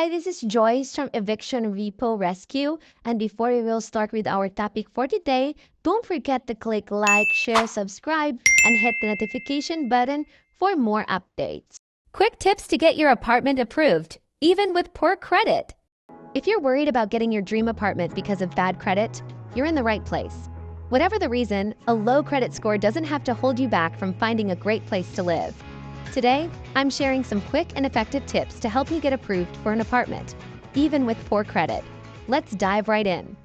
Hi, this is Joyce from Eviction Repo Rescue. And before we will start with our topic for today, don't forget to click like, share, subscribe, and hit the notification button for more updates. Quick tips to get your apartment approved, even with poor credit. If you're worried about getting your dream apartment because of bad credit, you're in the right place. Whatever the reason, a low credit score doesn't have to hold you back from finding a great place to live. Today, I'm sharing some quick and effective tips to help you get approved for an apartment, even with poor credit. Let's dive right in.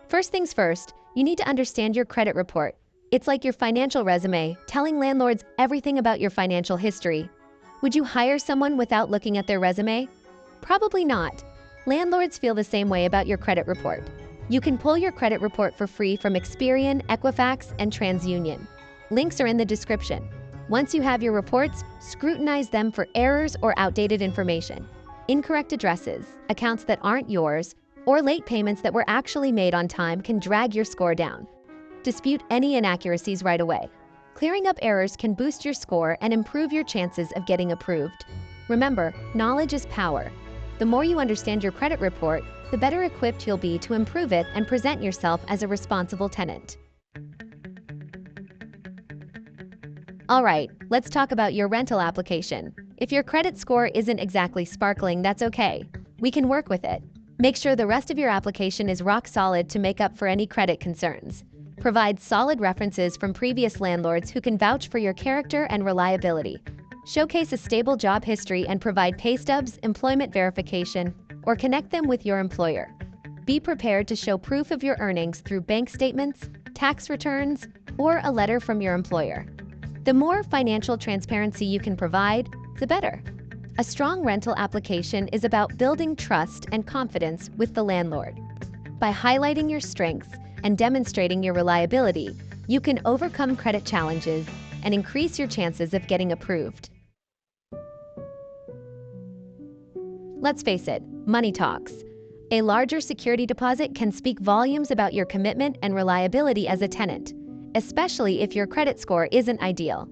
First things first, you need to understand your credit report. It's like your financial resume, telling landlords everything about your financial history. Would you hire someone without looking at their resume? Probably not. Landlords feel the same way about your credit report. You can pull your credit report for free from Experian, Equifax, and TransUnion. Links are in the description. Once you have your reports, scrutinize them for errors or outdated information. Incorrect addresses, accounts that aren't yours, or late payments that were actually made on time can drag your score down. Dispute any inaccuracies right away. Clearing up errors can boost your score and improve your chances of getting approved. Remember, knowledge is power. The more you understand your credit report, the better equipped you'll be to improve it and present yourself as a responsible tenant. All right, let's talk about your rental application. If your credit score isn't exactly sparkling, that's okay. We can work with it. Make sure the rest of your application is rock solid to make up for any credit concerns. Provide solid references from previous landlords who can vouch for your character and reliability. Showcase a stable job history and provide pay stubs, employment verification, or connect them with your employer. Be prepared to show proof of your earnings through bank statements, tax returns, or a letter from your employer. The more financial transparency you can provide, the better. A strong rental application is about building trust and confidence with the landlord. By highlighting your strengths and demonstrating your reliability, you can overcome credit challenges and increase your chances of getting approved. Let's face it, money talks. A larger security deposit can speak volumes about your commitment and reliability as a tenant, especially if your credit score isn't ideal.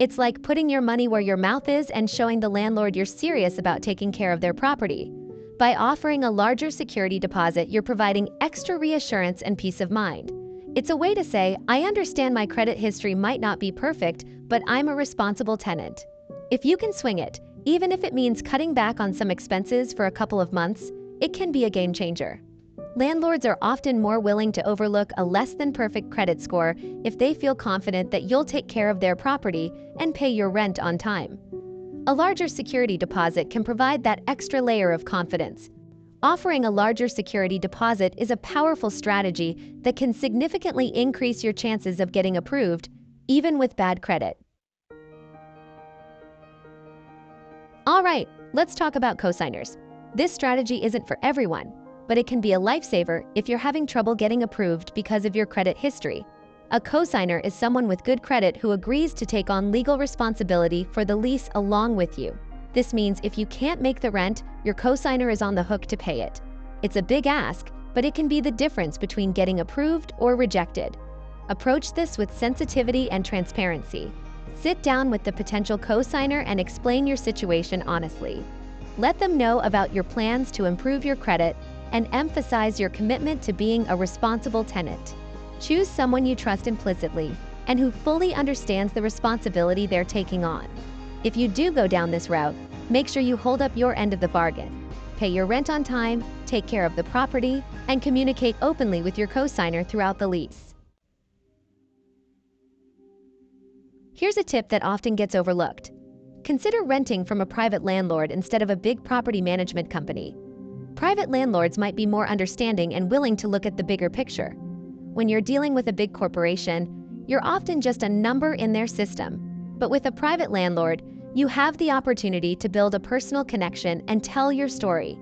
It's like putting your money where your mouth is and showing the landlord you're serious about taking care of their property. By offering a larger security deposit, you're providing extra reassurance and peace of mind. It's a way to say, I understand my credit history might not be perfect, but I'm a responsible tenant. If you can swing it, even if it means cutting back on some expenses for a couple of months, it can be a game changer. Landlords are often more willing to overlook a less-than-perfect credit score if they feel confident that you'll take care of their property and pay your rent on time. A larger security deposit can provide that extra layer of confidence. Offering a larger security deposit is a powerful strategy that can significantly increase your chances of getting approved, even with bad credit. All right, let's talk about cosigners. This strategy isn't for everyone, but it can be a lifesaver if you're having trouble getting approved because of your credit history. A cosigner is someone with good credit who agrees to take on legal responsibility for the lease along with you. This means if you can't make the rent, your cosigner is on the hook to pay it. It's a big ask, but it can be the difference between getting approved or rejected. Approach this with sensitivity and transparency. Sit down with the potential cosigner and explain your situation honestly. Let them know about your plans to improve your credit and emphasize your commitment to being a responsible tenant. Choose someone you trust implicitly and who fully understands the responsibility they're taking on. If you do go down this route, make sure you hold up your end of the bargain. Pay your rent on time, take care of the property, and communicate openly with your cosigner throughout the lease. Here's a tip that often gets overlooked. Consider renting from a private landlord instead of a big property management company. Private landlords might be more understanding and willing to look at the bigger picture. When you're dealing with a big corporation, you're often just a number in their system. But with a private landlord, you have the opportunity to build a personal connection and tell your story.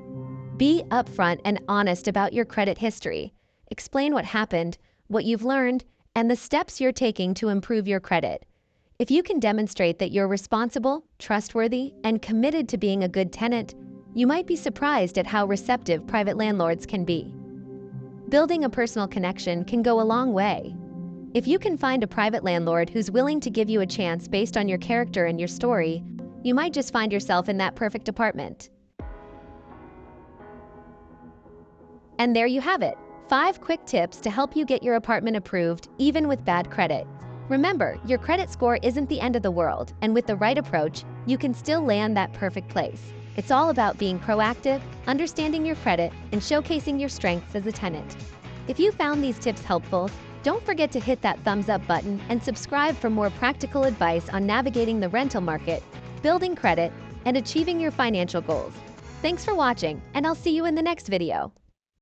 Be upfront and honest about your credit history. Explain what happened, what you've learned, and the steps you're taking to improve your credit. If you can demonstrate that you're responsible, trustworthy, and committed to being a good tenant, you might be surprised at how receptive private landlords can be. Building a personal connection can go a long way. If you can find a private landlord who's willing to give you a chance based on your character and your story, you might just find yourself in that perfect apartment. And there you have it, 5 quick tips to help you get your apartment approved even with bad credit. Remember, your credit score isn't the end of the world, and with the right approach, you can still land that perfect place. It's all about being proactive, understanding your credit, and showcasing your strengths as a tenant. If you found these tips helpful, don't forget to hit that thumbs up button and subscribe for more practical advice on navigating the rental market, building credit, and achieving your financial goals. Thanks for watching, and I'll see you in the next video.